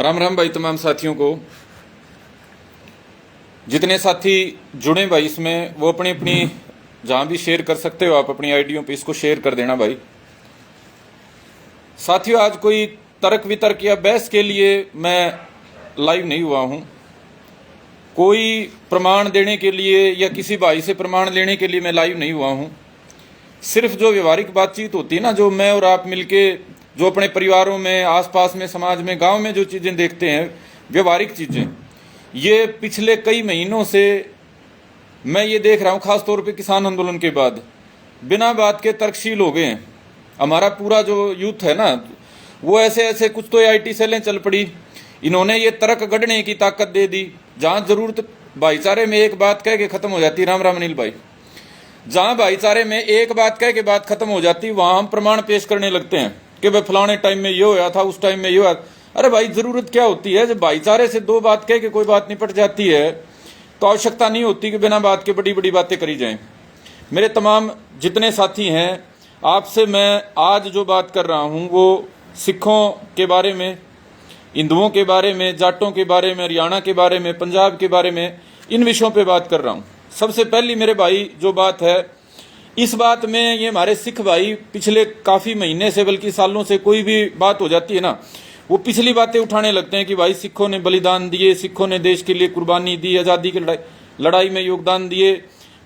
राम राम भाई तमाम साथियों को। जितने साथी जुड़े भाई इसमें वो अपनी अपनी जहां भी शेयर कर सकते हो आप अपनी आईडियों पे इसको शेयर कर देना भाई। साथियों, आज कोई तर्क वितर्क या बहस के लिए मैं लाइव नहीं हुआ हूं। कोई प्रमाण देने के लिए या किसी भाई से प्रमाण लेने के लिए मैं लाइव नहीं हुआ हूं। सिर्फ जो व्यवहारिक बातचीत होती है ना, जो मैं और आप मिलके जो अपने परिवारों में, आसपास में, समाज में, गांव में जो चीजें देखते हैं, व्यवहारिक चीजें, ये पिछले कई महीनों से मैं ये देख रहा हूं। खासतौर पे किसान आंदोलन के बाद बिना बात के तर्कशील हो गए हैं। हमारा पूरा जो यूथ है ना, वो ऐसे ऐसे कुछ तो आईटी सेलें चल पड़ी। इन्होंने ये तर्क गढ़ने की ताकत दे दी। जहां जरूरत भाईचारे में एक बात कह के खत्म हो जाती, राम राम अनिल भाई, जहां भाईचारे में एक बात कह के बात खत्म हो जाती, वहां हम प्रमाण पेश करने लगते हैं कि भाई फलाने टाइम में ये होया था, उस टाइम में ये हुआ। अरे भाई, जरूरत क्या होती है? जब भाईचारे से दो बात कह के कोई बात निपट जाती है तो आवश्यकता नहीं होती कि बिना बात के बड़ी बड़ी बातें करी जाएं। मेरे तमाम जितने साथी हैं, आपसे मैं आज जो बात कर रहा हूं वो सिखों के बारे में, हिंदुओं के बारे में, जाटों के बारे में, हरियाणा के बारे में, पंजाब के बारे में, इन विषयों पे बात कर रहा हूं। सबसे पहली मेरे भाई जो बात है, इस बात में ये हमारे सिख भाई पिछले काफी महीने से, बल्कि सालों से, कोई भी बात हो जाती है ना, वो पिछली बातें उठाने लगते हैं कि भाई सिखों ने बलिदान दिए, सिखों ने देश के लिए कुर्बानी दी, आजादी की लड़ाई में योगदान दिए।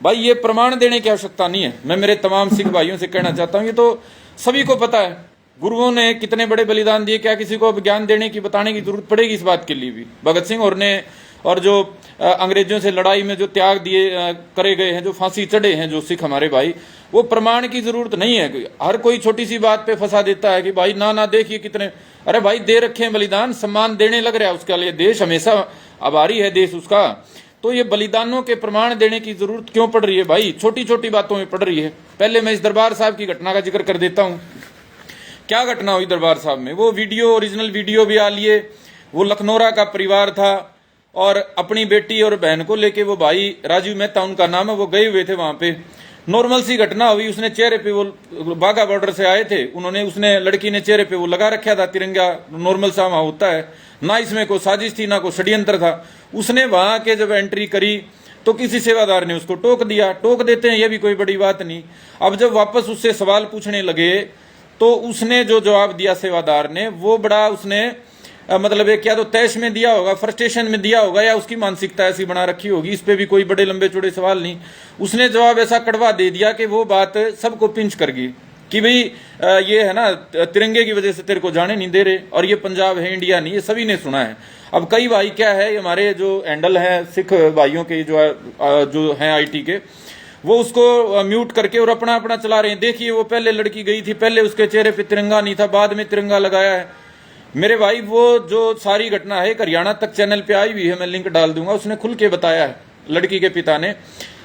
भाई ये प्रमाण देने की आवश्यकता नहीं है। मैं मेरे तमाम सिख भाइयों से कहना चाहता हूं, ये तो सभी को पता है गुरुओं ने कितने बड़े बलिदान दिए। क्या किसी को अब ज्ञान देने की, बताने की जरूरत पड़ेगी इस बात के लिए भी? भगत सिंह और जो अंग्रेजों से लड़ाई में जो त्याग दिए करे गए हैं, जो फांसी चढ़े हैं जो सिख हमारे भाई, वो प्रमाण की जरूरत नहीं है। हर कोई छोटी सी बात पे फंसा देता है कि भाई ना ना देखिए कितने, अरे भाई दे रखे हैं बलिदान, सम्मान देने लग रहा है उसके लिए, देश हमेशा आभारी है देश उसका। तो ये बलिदानों के प्रमाण देने की जरूरत क्यों पड़ रही है भाई? छोटी छोटी बातों में पड़ रही है। पहले मैं इस दरबार साहब की घटना का जिक्र कर देता हूं। क्या घटना हुई दरबार साहब में? वो वीडियो, ओरिजिनल वीडियो भी आ लिए। वो लखनौरा का परिवार था और अपनी बेटी और बहन को लेके, वो भाई राजीव मेहता उनका नाम है, वो गए हुए थे वहां पे। नॉर्मल सी घटना हुई। उसने चेहरे पे, वो बाघा बॉर्डर से आए थे, उसने लड़की ने चेहरे पे वो लगा रखा था तिरंगा, नॉर्मल सा वहां होता है ना। इसमें कोई साजिश थी ना कोई षड्यंत्र था। उसने वहां के जब एंट्री करी तो किसी सेवादार ने उसको टोक दिया। टोक देते हैं, ये भी कोई बड़ी बात नहीं। अब जब वापस उससे सवाल पूछने लगे तो उसने जो जवाब दिया सेवादार ने, वो बड़ा उसने मतलब एक, क्या तो तैश में दिया होगा, फ्रस्ट्रेशन में दिया होगा, या उसकी मानसिकता ऐसी बना रखी होगी। इस पे भी कोई बड़े लंबे चौड़े सवाल नहीं। उसने जवाब ऐसा कड़वा दे दिया कि वो बात सबको पिंच कर गई कि भाई ये है ना, तिरंगे की वजह से तेरे को जाने नहीं दे रहे, और ये पंजाब है, इंडिया नहीं। ये सभी ने सुना है। अब कई भाई क्या है, हमारे जो हैंडल है सिख भाइयों के जो हैं आईटी के, वो उसको म्यूट करके और अपना अपना चला रहे हैं। देखिए वो पहले लड़की गई थी, पहले उसके चेहरे पे तिरंगा नहीं था, बाद में तिरंगा लगाया है। मेरे भाई वो जो सारी घटना है, एक हरियाणा तक चैनल पे आई हुई है, मैं लिंक डाल दूंगा। उसने खुल के बताया है लड़की के पिता ने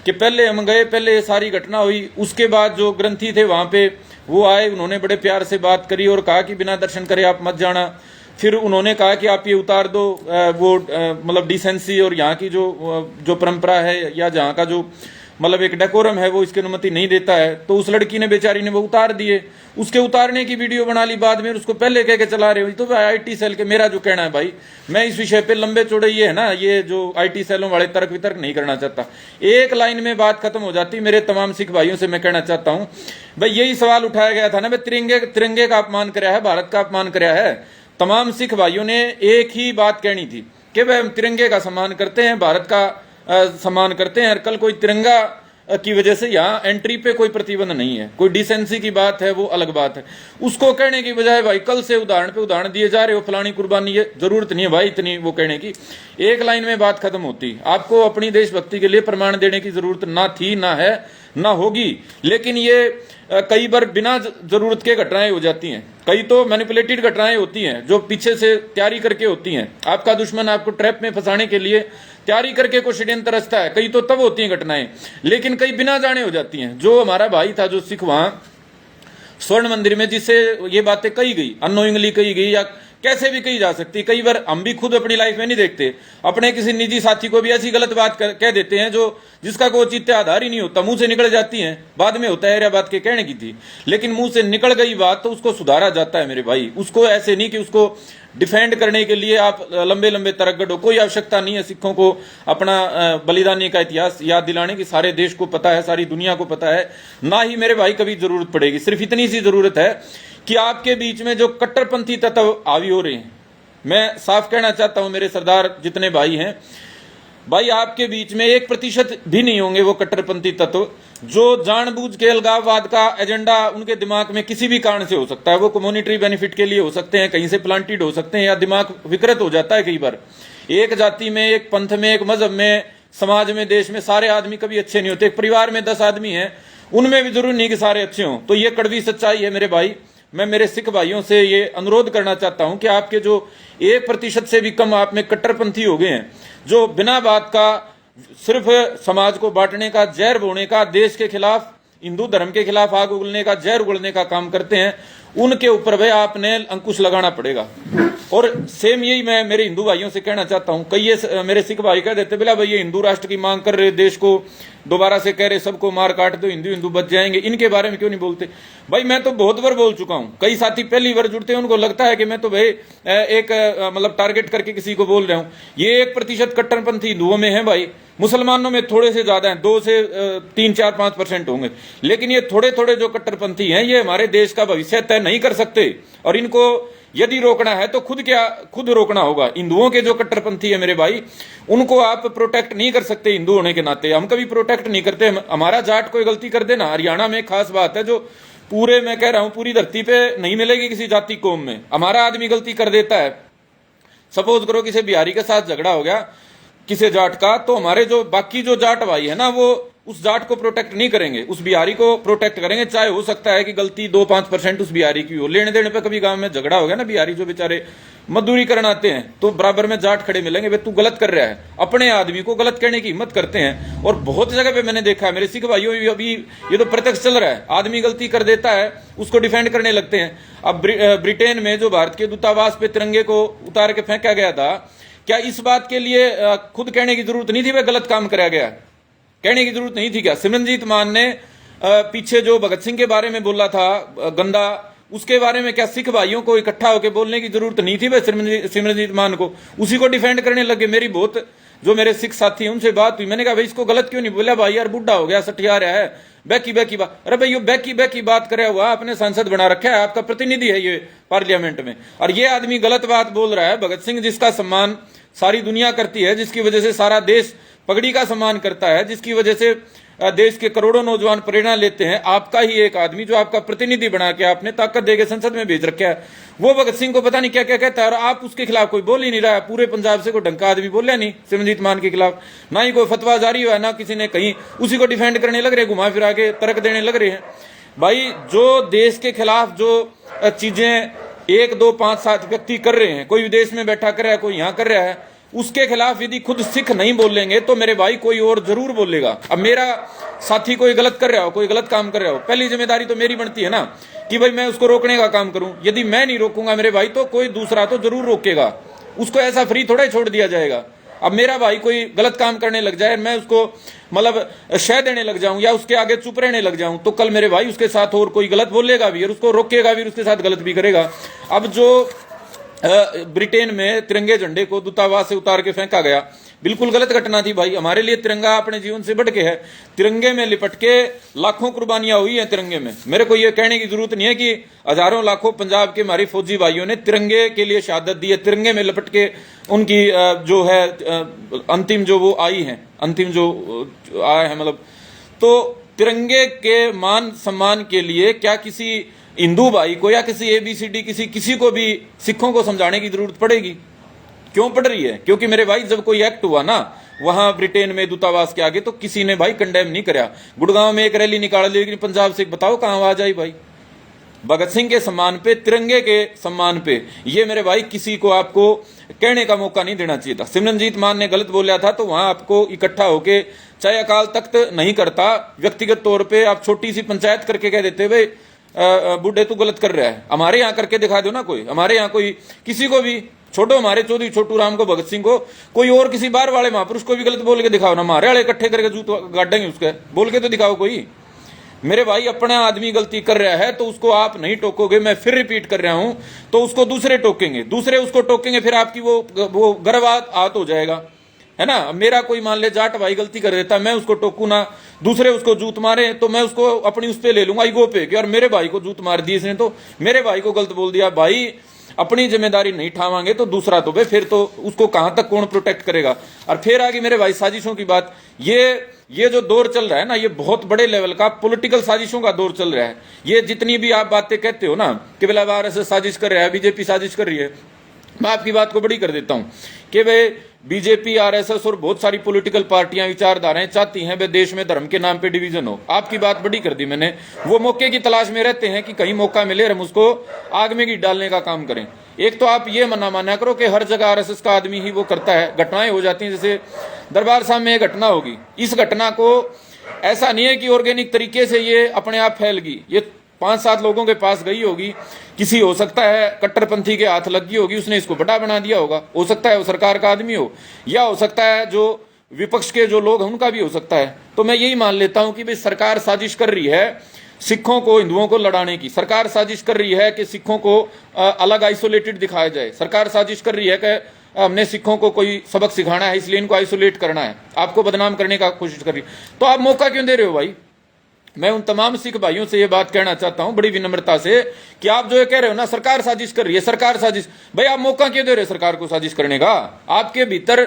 कि पहले हम गए, पहले ये सारी घटना हुई, उसके बाद जो ग्रंथी थे वहां पे वो आए, उन्होंने बड़े प्यार से बात करी और कहा कि बिना दर्शन करे आप मत जाना। फिर उन्होंने कहा कि आप ये उतार दो, वो मतलब डिसेंसी और यहाँ की जो परंपरा है, या जहाँ का जो मतलब एक डेकोरम है, वो इसकी अनुमति नहीं देता है। तो उस लड़की ने, बेचारी ने, वो उतार दिए। उसके उतारने की वीडियो बना ली बाद में, उसको पहले कह के चला रहे हो। तो आईटी सेल के, मेरा जो कहना है भाई, मैं इस विषय पे लंबे चौड़े ये है ना, ये जो आईटी सेलों वाले तर्क वितर्क नहीं करना चाहता। एक लाइन में बात खत्म हो जाती। मेरे तमाम सिख भाइयों से मैं कहना चाहता हूं भाई, यही सवाल उठाया गया था ना, भाई तिरंगे का अपमान कराया है, भारत का अपमान कराया है। तमाम सिख भाइयों ने एक ही बात कहनी थी कि भाई हम तिरंगे का सम्मान करते हैं, भारत का सम्मान करते हैं, और कल कोई तिरंगा की वजह से यहाँ एंट्री पे कोई प्रतिबंध नहीं है। कोई डिसेंसी की बात है, वो अलग बात है। उसको कहने की बजाय भाई कल से उदाहरण पे उदाहरण दिए जा रहे हो, फलानी कुर्बानी, ये जरूरत नहीं है भाई इतनी वो कहने की। एक लाइन में बात खत्म होती। आपको अपनी देशभक्ति के लिए प्रमाण देने की जरूरत ना थी, ना है, ना होगी। लेकिन ये कई बार बिना जरूरत के घटनाएं हो जाती हैं। कई तो मैनिपुलेटेड घटनाएं होती हैं जो पीछे से तैयारी करके होती हैं। आपका दुश्मन आपको ट्रैप में फंसाने के लिए तैयारी करके कोई षड्यंत्र रचता है। कई तो तब होती हैं घटनाएं, लेकिन कई बिना जाने हो जाती हैं। जो हमारा भाई था जो सिख, वहां स्वर्ण मंदिर में जिससे ये बातें कही गई, अननोइंगली कही गई, या कैसे भी कही जा सकती। कई बार हम भी खुद अपनी लाइफ में नहीं देखते, अपने किसी निजी साथी को भी ऐसी गलत बात कह देते हैं जो जिसका कोई औचित्य आधार ही नहीं होता, मुंह से निकल जाती है, बाद में होता है यार बात के कहने की थी, लेकिन मुंह से निकल गई बात तो उसको सुधारा जाता है मेरे भाई। उसको ऐसे नहीं कि उसको डिफेंड करने के लिए आप लंबे लंबे तर्क गढ़ो, कोई आवश्यकता नहीं है सिखों को अपना बलिदानी का इतिहास याद दिलाने की। सारे देश को पता है, सारी दुनिया को पता है, ना ही मेरे भाई कभी जरूरत पड़ेगी। सिर्फ इतनी सी जरूरत है कि आपके बीच में जो कट्टरपंथी तत्व हावी हो रहे हैं, मैं साफ कहना चाहता हूं मेरे सरदार जितने भाई हैं, भाई आपके बीच में 1% भी नहीं होंगे वो कट्टरपंथी तत्व जो जानबूझ के अलगाववाद का एजेंडा उनके दिमाग में किसी भी कारण से हो सकता है। वो कम्युनिटी बेनिफिट के लिए हो सकते हैं, कहीं से प्लांटेड हो सकते हैं, या दिमाग विकृत हो जाता है कई बार। एक जाति में, एक पंथ में, एक मजहब में, समाज में, देश में सारे आदमी कभी अच्छे नहीं होते। एक परिवार में 10 आदमी हैं, उनमें भी जरूरी नहीं कि सारे अच्छे हों। तो ये कड़वी सच्चाई है मेरे भाई। मैं मेरे सिख भाइयों से ये अनुरोध करना चाहता हूं कि आपके जो 1% से भी कम आप में कट्टरपंथी हो गए हैं, जो बिना बात का सिर्फ समाज को बांटने का, जहर बोने का, देश के खिलाफ, हिंदू धर्म के खिलाफ आग उगलने का, जहर उगलने का काम करते हैं, उनके ऊपर भाई आपने अंकुश लगाना पड़ेगा। और सेम यही मैं मेरे हिंदू भाइयों से कहना चाहता हूं। कई मेरे सिख भाई कह देते बोला भाई ये हिंदू राष्ट्र की मांग कर रहे, देश को दोबारा से कह रहे सबको मार काट दो, हिंदू हिंदू बच जाएंगे, इनके बारे में क्यों नहीं बोलते? भाई मैं तो बहुत बार बोल चुका हूं। कई साथी पहली बार जुड़ते हैं, उनको लगता है कि मैं तो भाई एक मतलब टारगेट करके किसी को बोल रहा हूं। ये 1% कट्टरपंथी हिंदुओं में है भाई, मुसलमानों में थोड़े से ज्यादा हैं, 2 से 3, 4, 5% होंगे, लेकिन ये थोड़े थोड़े जो कट्टरपंथी हैं ये हमारे देश का भविष्य तय नहीं कर सकते। और इनको यदि रोकना है तो खुद रोकना होगा। हिंदुओं के जो कट्टरपंथी है मेरे भाई, उनको आप प्रोटेक्ट नहीं कर सकते हिंदू होने के नाते। हम कभी प्रोटेक्ट नहीं करते। हमारा जाट कोई गलती कर देना, हरियाणा में खास बात है जो पूरे, मैं कह रहा हूं पूरी धरती पे नहीं मिलेगी किसी जाति कौम में। हमारा आदमी गलती कर देता है, सपोज करो किसी बिहारी के साथ झगड़ा हो गया किसी जाट का, तो हमारे जो बाकी जो जाट भाई है ना, वो उस जाट को प्रोटेक्ट नहीं करेंगे, उस बिहारी को प्रोटेक्ट करेंगे। चाहे हो सकता है कि गलती 2-5% उस बिहारी की हो, लेने देने पे कभी गांव में झगड़ा हो गया ना, बिहारी जो बेचारे मजदूरी करने आते हैं, तो बराबर में जाट खड़े मिलेंगे, वे तू गलत कर रहा है, अपने आदमी को गलत कहने की हिम्मत करते हैं। और बहुत जगह पे मैंने देखा है, मेरे सिख भाइयों अभी ये तो प्रत्यक्ष चल रहा है, आदमी गलती कर देता है उसको डिफेंड करने लगते हैं। अब ब्रिटेन में जो भारत के दूतावास पे तिरंगे को उतार के फेंका गया था, क्या इस बात के लिए खुद कहने की जरूरत नहीं थी वह गलत काम कराया गया? कहने की जरूरत नहीं थी क्या? सिमरनजीत मान ने पीछे जो भगत सिंह के बारे में बोला था गंदा, उसके बारे में क्या सिख भाइयों को इकट्ठा होकर बोलने की जरूरत नहीं थी? वह सिमरनजीत मान को उसी को डिफेंड करने लगे। मेरी बहुत जो मेरे सिख साथी हैं उनसे बात हुई, मैंने कहा भाई इसको गलत क्यों नहीं बोला? भाई यार बुढ़ा हो गया, सठिया रहा है, बैकी बात। अरे भाई ये बैकी बात करे हुआ आपने सांसद बना रखा है, आपका प्रतिनिधि है ये पार्लियामेंट में, और ये आदमी गलत बात बोल रहा है। भगत सिंह जिसका सम्मान सारी दुनिया करती है, जिसकी वजह से सारा देश पगड़ी का सम्मान करता है, जिसकी वजह से देश के करोड़ों नौजवान प्रेरणा लेते हैं, आपका ही एक आदमी जो आपका प्रतिनिधि बना के आपने ताकत देके संसद में भेज रखा है, वो भगत सिंह को पता नहीं क्या क्या कहता है, और आप उसके खिलाफ कोई बोल ही नहीं रहा है। पूरे पंजाब से कोई ढंग का आदमी बोलिया नहीं सिमरनजीत मान के खिलाफ, ना ही कोई फतवा जारी हुआ, ना किसी ने कहीं, उसी को डिफेंड करने लग रहे, घुमा फिरा के तर्क देने लग रहे हैं। भाई जो देश के खिलाफ जो चीजें 1, 2, 5, 7 व्यक्ति कर रहे हैं, कोई विदेश में बैठा कर रहा है, कोई यहां कर रहा है, उसके खिलाफ यदि खुद सिख नहीं बोलेंगे तो मेरे भाई कोई और जरूर बोलेगा। अब मेरा साथी कोई गलत कर रहा हो, कोई गलत काम कर रहा हो, पहली जिम्मेदारी तो मेरी बनती है ना कि भाई मैं उसको रोकने का काम करूं। यदि मैं नहीं रोकूंगा मेरे भाई तो कोई दूसरा तो जरूर रोकेगा, उसको ऐसा फ्री थोड़ा ही छोड़ दिया जाएगा। अब मेरा भाई कोई गलत काम करने लग जाए, मैं उसको मतलब शह देने लग जाऊं या उसके आगे चुप रहने लग जाऊं, तो कल मेरे भाई उसके साथ और कोई गलत बोलेगा भी और उसको रोकेगा भी, उसके साथ गलत भी करेगा। अब जो ब्रिटेन में तिरंगे झंडे को दूतावास से उतार के फेंका गया, बिल्कुल गलत घटना थी भाई। हमारे लिए तिरंगा अपने जीवन से बढ़ के है, तिरंगे में लिपट के लाखों कुर्बानियां हुई हैं तिरंगे में। मेरे को ये कहने की जरूरत नहीं है कि हजारों लाखों पंजाब के हमारे फौजी भाइयों ने तिरंगे के लिए शहादत दी है, तिरंगे में लिपट के उनकी जो है अंतिम जो वो आई है, अंतिम जो आया है, मतलब तो तिरंगे के मान सम्मान के लिए क्या किसी हिंदू भाई को या किसी ABCD किसी को भी सिखों को समझाने की जरूरत पड़ेगी? क्यों पड़ रही है? क्योंकि मेरे भाई जब कोई एक्ट हुआ ना वहां ब्रिटेन में दूतावास के आगे, तो किसी ने भाई कंडेम नहीं करा। गुड़गांव में एक रैली निकाल ली, लेकिन पंजाब से बताओ कहां आवाज आई भाई? भगत सिंह के सम्मान पे, तिरंगे के सम्मान पे, ये मेरे भाई किसी को आपको कहने का मौका नहीं देना चाहिए था। सिमरनजीत मान ने गलत बोला था तो वहां आपको इकट्ठा होके, चाहे अकाल तख्त नहीं करता, व्यक्तिगत तौर पे आप छोटी सी पंचायत करके कह देते भाई बूढ़े तू गलत कर रहा है, हमारे यहाँ करके दिखा दो ना कोई, हमारे यहाँ कोई किसी को भी, छोड़ो हमारे चौधरी छोटू राम को, भगत सिंह को, कोई और किसी बार वाले महापुरुष को भी गलत बोल के दिखाओ ना, हमारे वाले इकट्ठे करके जूत गाड़ेंगे उसके, बोल के तो दिखाओ कोई। मेरे भाई अपना आदमी गलती कर रहा है तो उसको आप नहीं टोकोगे, मैं फिर रिपीट कर रहा हूं, तो उसको दूसरे टोकेंगे, दूसरे उसको टोकेंगे, फिर आपकी वो गर्व आत हो जाएगा, है ना। मेरा कोई मान ले जाट भाई गलती कर देता, मैं उसको टोकू ना, दूसरे उसको जूत मारे तो मैं उसको अपनी उस पे ले लूंगा ईगो पे कि यार मेरे भाई को जूत मार दी इसने, तो मेरे भाई को गलत बोल दिया। भाई अपनी जिम्मेदारी नहीं ठावांगे तो दूसरा तो भाई फिर तो उसको कहां तक कौन प्रोटेक्ट करेगा। और फिर आगे मेरे भाई साजिशों की बात, ये जो दौर चल रहा है ना, ये बहुत बड़े लेवल का पॉलिटिकल साजिशों का दौर चल रहा है। ये जितनी भी आप बातें कहते हो ना कि बोला आरएसएस साजिश कर रहा है, बीजेपी साजिश कर रही है, मैं आपकी बात को बड़ी कर देता हूं कि भाई बीजेपी, आरएसएस और बहुत सारी पॉलिटिकल पार्टियां, विचारधाराएं चाहती हैं वे देश में धर्म के नाम पे डिवीजन हो। आपकी बात बड़ी कर दी मैंने, वो मौके की तलाश में रहते हैं कि कहीं मौका मिले और हम उसको आग में घी डालने का काम करें। एक तो आप ये माना करो कि हर जगह आरएसएस का आदमी ही वो करता है, घटनाएं हो जाती हैं, जैसे दरबार साहब में एक घटना होगी, इस घटना को ऐसा नहीं है कि ऑर्गेनिक तरीके से ये अपने आप फैल गई, ये 5-7 लोगों के पास गई होगी, किसी हो सकता है कट्टरपंथी के हाथ लग गई होगी, उसने इसको बड़ा बना दिया होगा, हो सकता है वो सरकार का आदमी हो, या हो सकता है जो विपक्ष के जो लोग हैं उनका भी हो सकता है। तो मैं यही मान लेता हूं कि भाई सरकार साजिश कर रही है सिखों को, हिंदुओं को लड़ाने की, सरकार साजिश कर रही है कि सिखों को अलग आइसोलेटेड दिखाया जाए, सरकार साजिश कर रही है कि हमने सिखों को कोई सबक सिखाना है इसलिए इनको आइसोलेट करना है, आपको बदनाम करने का कोशिश कर रही है। तो आप मौका क्यों दे रहे हो भाई? मैं उन तमाम सिख भाइयों से ये बात कहना चाहता हूं बड़ी विनम्रता से कि आप जो ये कह रहे हो ना सरकार साजिश कर रही है, सरकार साजिश, भाई आप मौका क्यों दे रहे हो सरकार को साजिश करने का? आपके भीतर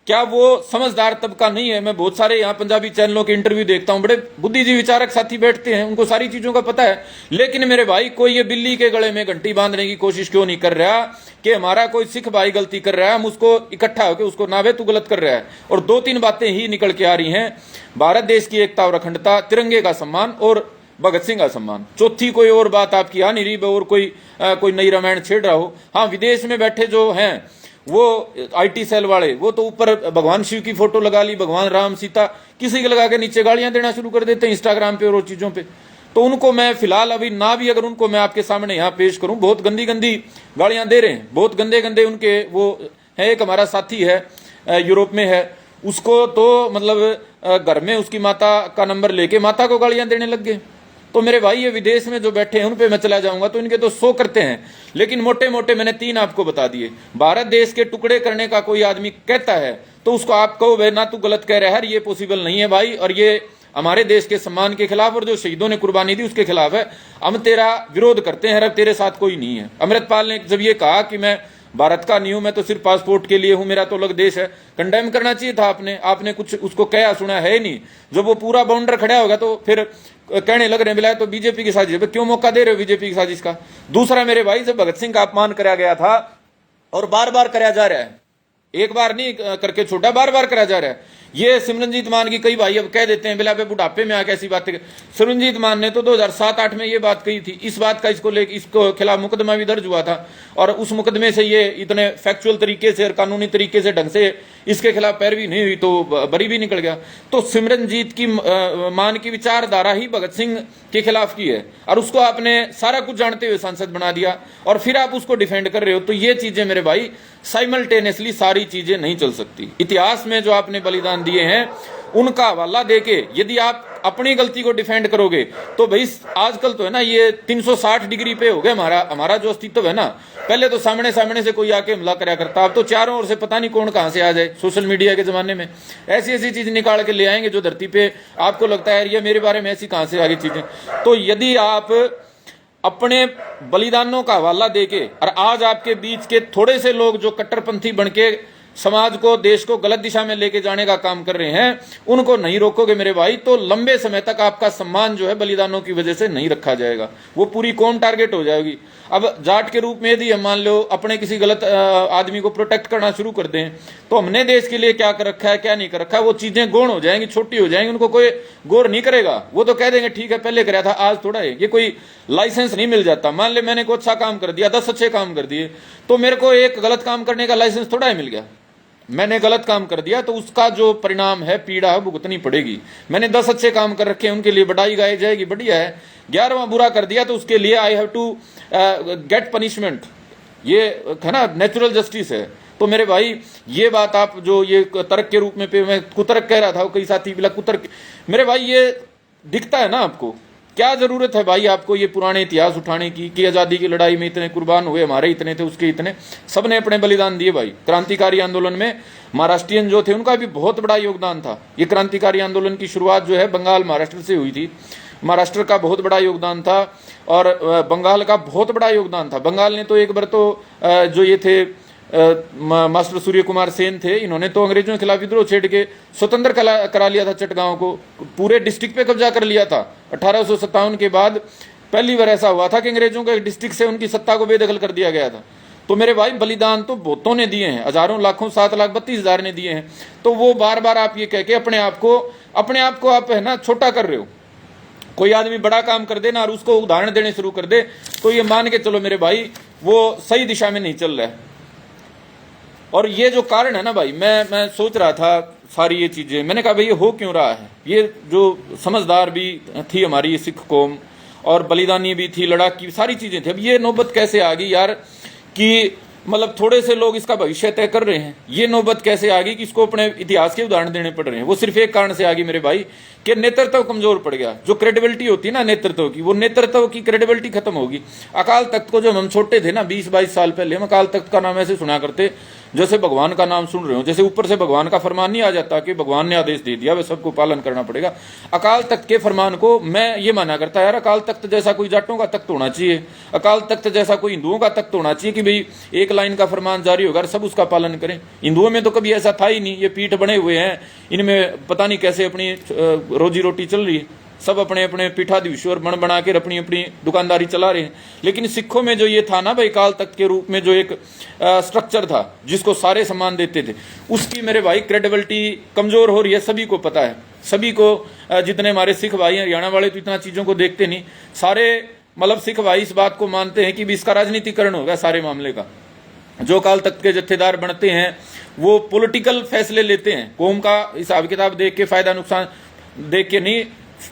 क्या वो समझदार तबका नहीं है? मैं बहुत सारे यहाँ पंजाबी चैनलों के इंटरव्यू देखता हूँ, बड़े बुद्धिजीवी विचारक साथी बैठते हैं, उनको सारी चीजों का पता है, लेकिन मेरे भाई कोई ये बिल्ली के गले में घंटी बांधने की कोशिश क्यों नहीं कर रहा कि हमारा कोई सिख भाई गलती कर रहा है, हम उसको इकट्ठा होकर उसको नावे तू गलत कर रहा है। और 2-3 बातें ही निकल के आ रही हैं, भारत देश की एकता और अखंडता, तिरंगे का सम्मान और भगत सिंह का सम्मान, चौथी कोई और बात आपकी आ नहीं रही और कोई नई रामायण छेड़ रहा हो। हाँ, विदेश में बैठे जो हैं वो आईटी सेल वाले, वो तो ऊपर भगवान शिव की फोटो लगा ली, भगवान राम सीता, किसी के लगा के नीचे गालियां देना शुरू कर देते हैं इंस्टाग्राम पे और वो चीजों पे। तो उनको मैं फिलहाल अभी ना भी अगर उनको मैं आपके सामने यहाँ पेश करूं, बहुत गंदी गंदी गालियां दे रहे हैं, बहुत गंदे गंदे उनके वो है। एक हमारा साथी है यूरोप में है, उसको तो मतलब घर में उसकी माता का नंबर लेके माता को गालियां देने लग गए। तो मेरे भाई ये विदेश में जो बैठे हैं उन पे मैं चला जाऊंगा तो इनके तो 100 करते हैं, लेकिन मोटे मोटे मैंने 3 आपको बता दिए। भारत देश के टुकड़े करने का कोई आदमी कहता है तो उसको आप कहो भाई ना तू गलत कह रहा है, ये पॉसिबल नहीं है भाई, और ये हमारे देश के सम्मान के खिलाफ और जो शहीदों ने कुर्बानी दी उसके खिलाफ है। हम तेरा विरोध करते हैं, अब तेरे साथ कोई नहीं है। अमृतपाल ने जब ये कहा कि मैं भारत का नहीं हूं, मैं तो सिर्फ पासपोर्ट के लिए हूं, मेरा तो अलग देश है, कंडेम करना चाहिए था आपने कुछ उसको कहा सुना है ही नहीं। जब वो पूरा बाउंडर खड़ा होगा तो फिर कहने लग रहे हैं तो बीजेपी की साजिश, क्यों मौका दे रहे हो बीजेपी की साजिश का? दूसरा मेरे भाई, जब भगत सिंह का अपमान कराया गया था और बार बार कराया जा रहा है, एक बार नहीं करके छोटा, बार बार कराया जा रहा है। ये सिमरनजीत मान की कई भाई अब कह देते हैं बिला पे बुढ़ापे में आके ऐसी बातें। सिमरनजीत मान ने तो 2007-8 में ये बात कही थी, इस बात का इसको खिलाफ मुकदमा भी दर्ज हुआ था और उस मुकदमे से ये इतने फैक्चुअल तरीके से और कानूनी तरीके से ढंग से इसके खिलाफ पैरवी नहीं हुई तो बरी भी निकल गया। तो सिमरनजीत की मान की विचारधारा ही भगत सिंह के खिलाफ की है और उसको आपने सारा कुछ जानते हुए सांसद बना दिया और फिर आप उसको डिफेंड कर रहे हो। तो ये चीजें मेरे भाई साइमल्टेनियसली सारी चीजें नहीं चल सकती। इतिहास में जो आपने बलिदान दिए हैं उनका हवाला देके यदि आप अपनी गलती को डिफेंड करोगे तो भाई आजकल तो है ना ये 360 डिग्री पे हो गया हमारा जो अस्तित्व है ना। पहले तो सामने से कोई आके हमला कराया करता, अब तो चारों ओर से पता नहीं कौन कहां से आ जाए। सोशल मीडिया के जमाने में ऐसी चीज निकाल के ले आएंगे जो धरती पे आपको लगता है ये मेरे बारे में ऐसी कहां से आ गई चीजें। तो यदि आप अपने बलिदानों का हवाला देके और आज आपके बीच के थोड़े से लोग जो कट्टरपंथी बनके समाज को, देश को गलत दिशा में लेके जाने का काम कर रहे हैं, उनको नहीं रोकोगे मेरे भाई तो लंबे समय तक आपका सम्मान जो है बलिदानों की वजह से नहीं रखा जाएगा, वो पूरी कौम टारगेट हो जाएगी। अब जाट के रूप में यदि हम मान लो अपने किसी गलत आदमी को प्रोटेक्ट करना शुरू कर दें तो हमने देश के लिए क्या कर रखा है क्या नहीं कर रखा है, वो चीजें गौण हो जाएंगी, छोटी हो जाएंगी, उनको कोई गौर नहीं करेगा। वो तो कह देंगे ठीक है पहले कराया था आज थोड़ा है। ये कोई लाइसेंस नहीं मिल जाता। मान ले मैंने कोई अच्छा काम कर दिया, 10 अच्छे काम कर दिए तो मेरे को एक गलत काम करने का लाइसेंस थोड़ा ही मिल गया। मैंने गलत काम कर दिया तो उसका जो परिणाम है, पीड़ा है, भुगतनी पड़ेगी। मैंने 10 अच्छे काम कर रखे हैं, उनके लिए बधाई गाई जाएगी, बढ़िया है। 11वां बुरा कर दिया तो उसके लिए I have to get punishment, ये है ना, नेचुरल जस्टिस है। तो मेरे भाई ये बात आप जो ये तर्क के रूप में पे मैं कुतर्क कह रहा था, कई साथी बिला कुतर्क, मेरे भाई ये दिखता है ना आपको, क्या जरूरत है भाई आपको ये पुराने इतिहास उठाने की कि आज़ादी की लड़ाई में इतने कुर्बान हुए, हमारे इतने थे, उसके इतने, सबने अपने बलिदान दिए भाई। क्रांतिकारी आंदोलन में महाराष्ट्रियन जो थे उनका भी बहुत बड़ा योगदान था। ये क्रांतिकारी आंदोलन की शुरुआत जो है बंगाल महाराष्ट्र से हुई थी, महाराष्ट्र का बहुत बड़ा योगदान था और बंगाल का बहुत बड़ा योगदान था। बंगाल ने तो एक बार तो जो ये थे मास्टर सूर्य कुमार सेन थे, इन्होंने तो अंग्रेजों के खिलाफ विद्रोह छेड़ के स्वतंत्र करा लिया था, चटगांव को, पूरे डिस्ट्रिक्ट पे कब्जा कर लिया था। 1857 के बाद पहली बार ऐसा हुआ था कि अंग्रेजों के डिस्ट्रिक्ट से उनकी सत्ता को बेदखल कर दिया गया था। तो मेरे भाई बलिदान तो बहुतों ने दिए हैं, हजारों, लाखों, 7,32,000 ने दिए हैं। तो वो बार बार आप ये कह के अपने आप को आप है ना छोटा कर रहे हो। कोई आदमी बड़ा काम कर दे ना और उसको उदाहरण देने शुरू कर दे तो ये मान के चलो मेरे भाई वो सही दिशा में नहीं चल रहा है। और ये जो कारण है ना भाई, मैं सोच रहा था सारी ये चीजें, मैंने कहा भाई ये हो क्यों रहा है। ये जो समझदार भी थी हमारी सिख कौम और बलिदानी भी थी, लड़ाकी, सारी चीजें थी। अब ये नौबत कैसे आ गई यार कि मतलब थोड़े से लोग इसका भविष्य तय कर रहे हैं। ये नौबत कैसे आ गई कि इसको अपने इतिहास के उदाहरण देने पड़ रहे हैं। वो सिर्फ एक कारण से आ गई मेरे भाई कि नेतृत्व कमजोर पड़ गया। जो क्रेडिबिलिटी होती है ना नेतृत्व की, वो नेतृत्व की क्रेडिबिलिटी खत्म होगी। अकाल तख्त को जब हम छोटे थे ना 20-22 साल पहले, हम अकाल तख्त का नाम ऐसे सुना करते जैसे भगवान का नाम सुन रहे हो, जैसे ऊपर से भगवान का फरमान नहीं आ जाता कि भगवान ने आदेश दे दिया, वे सबको पालन करना पड़ेगा। अकाल तख्त के फरमान को मैं ये माना करता यार, अकाल तख्त जैसा कोई जाटों का तख्त होना चाहिए, अकाल तख्त जैसा कोई हिंदुओं का तख्त होना चाहिए कि भाई एक लाइन का फरमान जारी होगा, सब उसका पालन करें। हिंदुओं में तो कभी ऐसा था ही नहीं। ये पीठ बने हुए हैं, इनमें पता नहीं कैसे अपनी रोजी रोटी चल रही है, सब अपने अपने पीठाधीश्वर बन बना के अपनी अपनी दुकानदारी चला रहे हैं। लेकिन सिखों में जो ये था ना भाई, काल तख्त के रूप में जो एक स्ट्रक्चर था जिसको सारे सम्मान देते थे, उसकी मेरे भाई क्रेडिबिलिटी कमजोर हो रही है। सभी को पता है, सभी को, जितने हमारे सिख भाई हैं, हरियाणा वाले तो इतना चीजों को देखते नहीं, सारे मतलब सिख भाई इस बात को मानते हैं कि भी इसका राजनीतिकरण होगा सारे मामले का। जो काल तख्त के जत्थेदार बनते हैं वो पॉलिटिकल फैसले लेते हैं, कौम का हिसाब किताब देख के, फायदा नुकसान देख के नहीं,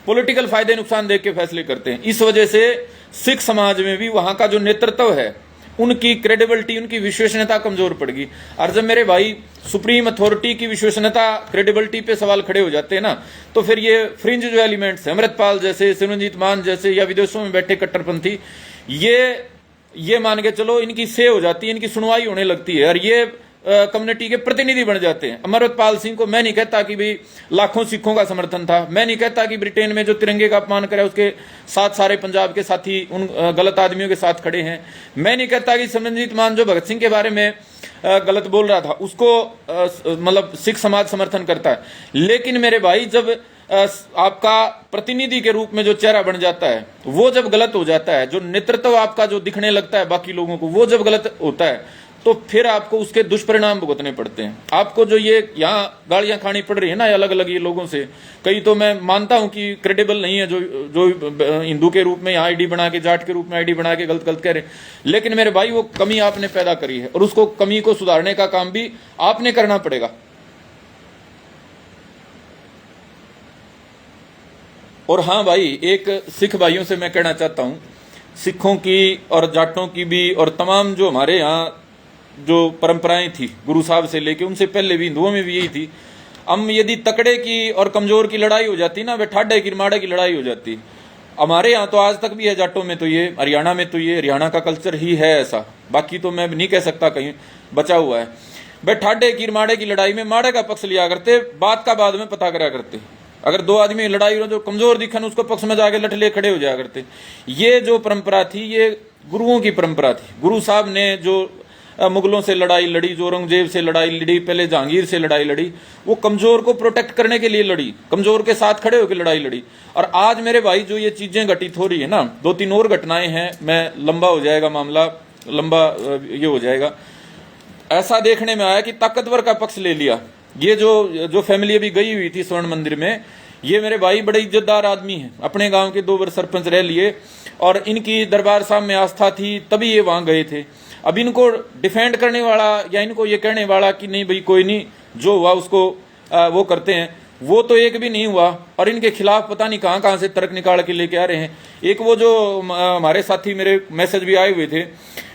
पॉलिटिकल फायदे नुकसान देख के फैसले करते हैं। इस वजह से सिख समाज में भी वहां का जो नेतृत्व है, उनकी क्रेडिबिलिटी, उनकी विश्वसनीयता कमजोर पड़ गई। और जब मेरे भाई सुप्रीम अथॉरिटी की विश्वसनीयता, क्रेडिबिलिटी पे सवाल खड़े हो जाते हैं ना, तो फिर ये फ्रिंज जो एलिमेंट्स है, अमृतपाल जैसे, सिमरनजीत मान जैसे, या विदेशों में बैठे कट्टरपंथी, ये मान के चलो इनकी से हो जाती है, इनकी सुनवाई होने लगती है और ये कम्युनिटी के प्रतिनिधि बन जाते हैं। अमृतपाल सिंह को मैं नहीं कहता कि भाई लाखों सिखों का समर्थन था, मैं नहीं कहता कि ब्रिटेन में जो तिरंगे का अपमान करे उसके साथ सारे पंजाब के साथी उन गलत आदमियों के साथ खड़े हैं, मैं नहीं कहता कि सिमरनजीत मान जो भगत सिंह के बारे में गलत बोल रहा था उसको मतलब सिख समाज समर्थन करता है। लेकिन मेरे भाई जब आपका प्रतिनिधि के रूप में जो चेहरा बन जाता है, वो जब गलत हो जाता है, जो नेतृत्व आपका जो दिखने लगता है बाकी लोगों को, वो जब गलत होता है, तो फिर आपको उसके दुष्परिणाम भुगतने पड़ते हैं। आपको जो ये यहाँ गालियां खानी पड़ रही है ना अलग अलग ये लोगों से, कई तो मैं मानता हूं कि क्रेडिबल नहीं है, जो हिंदू के रूप में यहाँ आईडी बना के, जाट के रूप में आईडी बना के गलत गलत कह रहे, लेकिन मेरे भाई वो कमी आपने पैदा करी है और उसको कमी को सुधारने का काम भी आपने करना पड़ेगा। और हाँ भाई, एक सिख भाइयों से मैं कहना चाहता हूं, सिखों की और जाटों की भी और तमाम जो हमारे यहाँ जो परंपराएं थी गुरु साहब से लेके, उनसे पहले भी हिंदुओं में भी यही थी। हम यदि तकड़े की और कमजोर की लड़ाई हो जाती ना, वे ठाडे की माड़े की लड़ाई हो जाती। हमारे यहाँ तो आज तक भी है, जाटों में तो ये, हरियाणा में तो ये, हरियाणा का कल्चर ही है ऐसा, बाकी तो मैं नहीं कह सकता कहीं बचा हुआ है। वे ठाडे की माड़े की लड़ाई में माड़े का पक्ष लिया करते, बात का बाद में पता करा करते। अगर दो आदमी लड़ाई हो जो कमजोर दिखन उसको पक्ष में जाके लठ ले खड़े हो जाया करते। ये जो परंपरा थी ये गुरुओं की परंपरा थी। गुरु साहब ने जो मुगलों से लड़ाई लड़ी, जो औरंगजेब से लड़ाई लड़ी, पहले जहांगीर से लड़ाई लड़ी, वो कमजोर को प्रोटेक्ट करने के लिए लड़ी, कमजोर के साथ खड़े होकर लड़ाई लड़ी। और आज मेरे भाई जो ये चीजें घटित हो रही है ना, 2-3 और घटनाएं हैं, मैं लंबा हो जाएगा मामला, लंबा ये हो जाएगा। ऐसा देखने में आया कि ताकतवर का पक्ष ले लिया। ये जो फैमिली अभी गई हुई थी स्वर्ण मंदिर में, ये मेरे भाई बड़े इज्जतदार आदमी हैं, अपने गांव के 2 बार सरपंच रह लिए और इनकी दरबार साहब में आस्था थी तभी ये वहां गए थे। अब इनको डिफेंड करने वाला या इनको ये कहने वाला कि नहीं भाई कोई नहीं, जो हुआ उसको वो करते हैं, वो तो एक भी नहीं हुआ। और इनके खिलाफ पता नहीं कहां कहां से तर्क निकाल के लेके आ रहे हैं। एक वो जो हमारे साथी मेरे मैसेज भी आए हुए थे,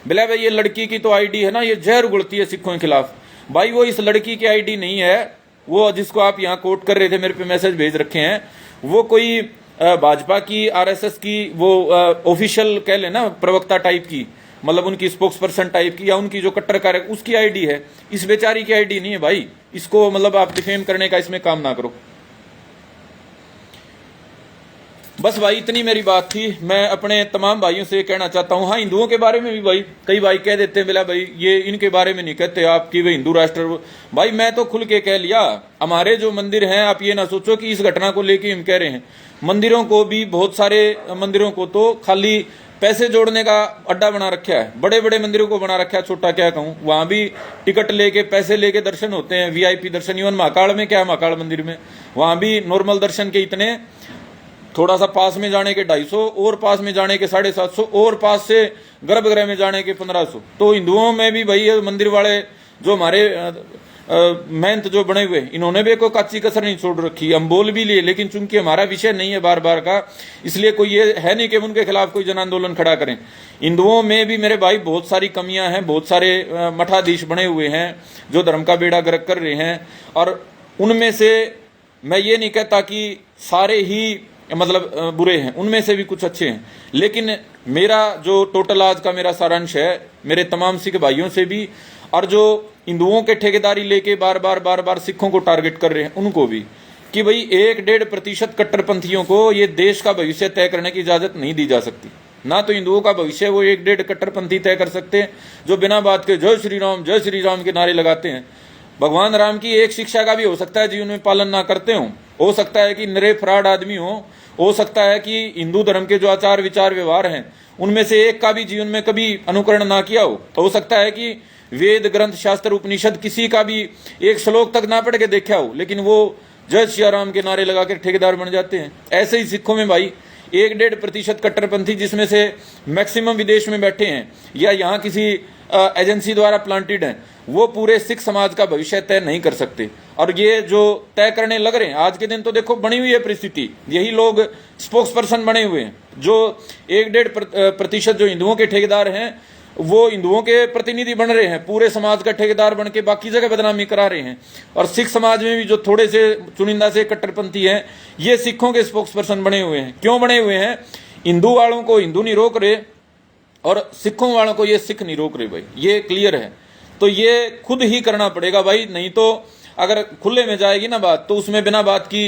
बोला भाई ये लड़की की तो आईडी है ना, ये जहर उगलती है सिखों के खिलाफ। भाई वो इस लड़की की आईडी नहीं है, वो जिसको आप यहाँ कोट कर रहे थे, मेरे पे मैसेज भेज रखे हैं, वो कोई भाजपा की आरएसएस की वो ऑफिशियल कह लेना प्रवक्ता टाइप की, मतलब उनकी स्पोक्स पर्सन टाइप की, या उनकी जो कट्टर कार्य उसकी आईडी है। इस बेचारी की आईडी नहीं है भाई। इसको मतलब आप डिफेम करने का इसमें काम ना करो। बस भाई इतनी मेरी बात थी। मैं अपने तमाम भाइयों से कहना चाहता हूं, हाँ हिंदुओं के बारे में भी भाई कई भाई कह देते हैं बोला भाई ये इनके बारे में नहीं कहते आप कि वे हिंदू राष्ट्र। भाई मैं तो खुल के कह लिया, हमारे जो मंदिर हैं, आप ये ना सोचो कि इस घटना को लेके हम कह रहे हैं। मंदिरों को भी, बहुत सारे मंदिरों को तो खाली पैसे जोड़ने का अड्डा बना रखा है, बड़े बड़े मंदिरों को बना रखा है, छोटा क्या कहूं, वहां भी टिकट लेके पैसे लेके दर्शन होते हैं, वीआईपी दर्शन। इवन महाकाल में क्या है, महाकाल मंदिर में वहां भी नॉर्मल दर्शन के इतने, थोड़ा सा पास में जाने के 250, और पास में जाने के 750, और पास से गर्भगृह में जाने के 1500। तो हिंदुओं में भी भाई मंदिर वाले जो हमारे महंत जो बने हुए, इन्होंने भी कोई कच्ची कसर नहीं छोड़ रखी। हम बोल भी लिए, लेकिन चूंकि हमारा विषय नहीं है बार बार का, इसलिए कोई ये है नहीं कि उनके खिलाफ कोई जन आंदोलन खड़ा करें। हिंदुओं में भी मेरे भाई बहुत सारी कमियां हैं, बहुत सारे मठाधीश बने हुए हैं जो धर्म का बेड़ा गर्क कर रहे हैं। और उनमें से मैं ये नहीं कहता कि सारे ही मतलब बुरे हैं, उनमें से भी कुछ अच्छे हैं। लेकिन मेरा जो टोटल आज का मेरा सारांश है, मेरे तमाम सिख भाइयों से भी, और जो हिंदुओं के ठेकेदारी लेके बार बार सिखों को टारगेट कर रहे हैं उनको भी, कि भाई 1-1.5% कट्टरपंथियों को ये देश का भविष्य तय करने की इजाजत नहीं दी जा सकती। ना तो हिंदुओं का भविष्य वो 1-1.5 कट्टरपंथी तय कर सकते हैं जो बिना बात के जय श्री राम के नारे लगाते हैं। भगवान राम की एक शिक्षा का भी हो सकता है जीवन में पालन ना करते हो सकता है कि निरे फ्रॉड आदमी हो सकता है कि हिंदू धर्म के जो आचार विचार व्यवहार हैं उनमें से एक का भी जीवन में कभी अनुकरण ना किया हो सकता है कि वेद ग्रंथ शास्त्र उपनिषद किसी का भी एक श्लोक तक ना पढ़ के देखा हो, लेकिन वो जय श्री राम के नारे लगाकर ठेकेदार बन जाते हैं। ऐसे ही सिखों में भाई 1-1.5% कट्टरपंथी, जिसमें से मैक्सिमम विदेश में बैठे हैं या यहाँ किसी एजेंसी द्वारा प्लांटेड हैं, वो पूरे सिख समाज का भविष्य तय नहीं कर सकते। और ये जो तय करने लग रहे हैं आज के दिन, तो देखो बनी हुई है परिस्थिति, यही लोग स्पोक्स पर्सन बने हुए हैं। जो 1-1.5% जो हिंदुओं के ठेकेदार हैं वो हिंदुओं के प्रतिनिधि बन रहे हैं, पूरे समाज का ठेकेदार बन के बाकी जगह बदनामी करा रहे हैं। और सिख समाज में भी जो थोड़े से चुनिंदा से कट्टरपंथी हैं, ये सिखों के स्पोक्स पर्सन बने हुए हैं। क्यों बने हुए हैं? हिंदू वालों को हिंदू नहीं रोक रहे और सिखों वालों को ये सिख नहीं रोक रहे भाई, ये क्लियर है। तो ये खुद ही करना पड़ेगा भाई, नहीं तो अगर खुले में जाएगी ना बात, तो उसमें बिना बात की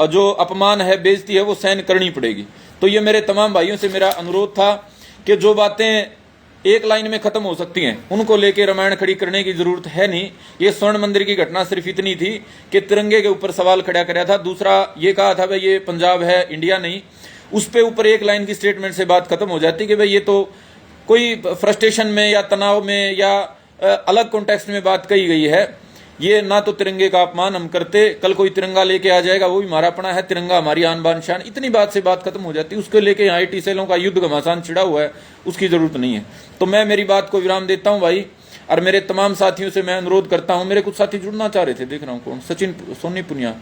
जो अपमान है, बेइज्जती है, वो सहन करनी पड़ेगी। तो ये मेरे तमाम भाइयों से मेरा अनुरोध था कि जो बातें एक लाइन में खत्म हो सकती हैं उनको लेके रामायण खड़ी करने की जरूरत है नहीं। ये स्वर्ण मंदिर की घटना सिर्फ इतनी थी कि तिरंगे के ऊपर सवाल खड़ा कराया था, दूसरा ये कहा था भाई ये पंजाब है, इंडिया नहीं। उस पे ऊपर एक लाइन की स्टेटमेंट से बात खत्म हो जाती कि भाई ये तो कोई फ्रस्ट्रेशन में या तनाव में या अलग कॉन्टेक्स्ट में बात कही गई है। ये ना तो तिरंगे का अपमान हम करते, कल कोई तिरंगा लेके आ जाएगा वो भी हमारा अपना है, तिरंगा हमारी आन बान शान, इतनी बात से बात खत्म हो जाती है। उसको लेके यहाँ IT सेलों का युद्ध घमासान छिड़ा हुआ है, उसकी जरूरत नहीं है। तो मैं मेरी बात को विराम देता हूँ भाई, और मेरे तमाम साथियों से मैं अनुरोध करता हूँ, मेरे कुछ साथी जुड़ना चाह रहे थे, देख रहा हूँ कौन, सचिन सोनी पुनिया,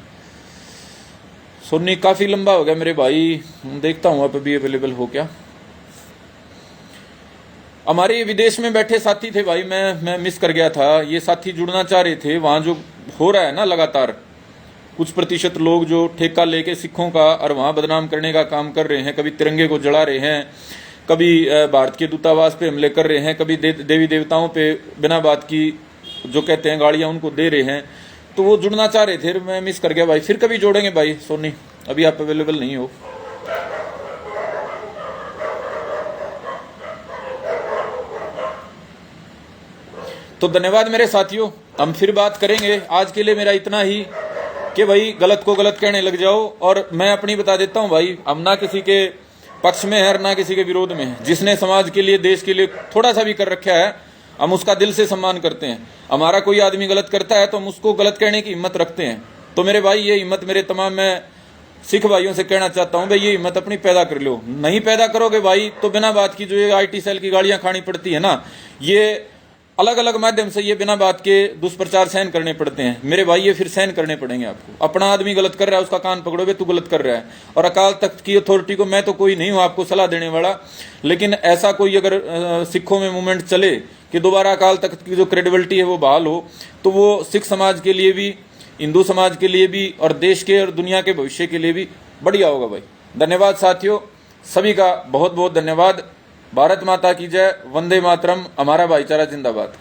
सोनी काफी लंबा हो गया मेरे भाई, देखता हूँ आप अभी अवेलेबल हो क्या। हमारे विदेश में बैठे साथी थे भाई, मैं मिस कर गया था, ये साथी जुड़ना चाह रहे थे। वहां जो हो रहा है ना लगातार, कुछ प्रतिशत लोग जो ठेका लेके सिखों का और वहां बदनाम करने का काम कर रहे हैं, कभी तिरंगे को जला रहे हैं, कभी भारत के दूतावास पे हमले कर रहे हैं, कभी देवी देवताओं पे बिना बात की जो कहते हैं गाड़ियां उनको दे रहे हैं, तो वो जुड़ना चाह रहे थे, मैं मिस कर गया भाई। फिर कभी जोड़ेंगे भाई सोनी, अभी आप अवेलेबल नहीं हो। तो धन्यवाद मेरे साथियों, हम फिर बात करेंगे। आज के लिए मेरा इतना ही कि भाई गलत को गलत कहने लग जाओ। और मैं अपनी बता देता हूं भाई, हम ना किसी के पक्ष में है और ना किसी के विरोध में है। जिसने समाज के लिए, देश के लिए थोड़ा सा भी कर रखा है, हम उसका दिल से सम्मान करते हैं। हमारा कोई आदमी गलत करता है तो हम उसको गलत कहने की हिम्मत रखते हैं। तो मेरे भाई ये हिम्मत मेरे तमाम, मैं सिख भाइयों से कहना चाहता हूं भाई ये हिम्मत अपनी पैदा कर लो। नहीं पैदा करोगे भाई तो बिना बात की जो ये आईटी सेल की गालियां खानी पड़ती है ना, ये अलग अलग माध्यम से ये बिना बात के दुष्प्रचार सहन करने पड़ते हैं मेरे भाई, ये फिर सहन करने पड़ेंगे आपको। अपना आदमी गलत कर रहा है उसका कान पकड़ोगे, तू गलत कर रहा है। और अकाल तख्त की अथॉरिटी को, मैं तो कोई नहीं हूं आपको सलाह देने वाला, लेकिन ऐसा कोई अगर सिखों में मूवमेंट चले कि दोबारा अकाल तख्त की जो क्रेडिबिलिटी है वो बहाल हो, तो वो सिख समाज के लिए भी, हिंदू समाज के लिए भी और देश के और दुनिया के भविष्य के लिए भी बढ़िया होगा भाई। धन्यवाद साथियों, सभी का बहुत बहुत धन्यवाद। भारत माता की जय, वंदे मातरम, हमारा भाईचारा जिंदाबाद।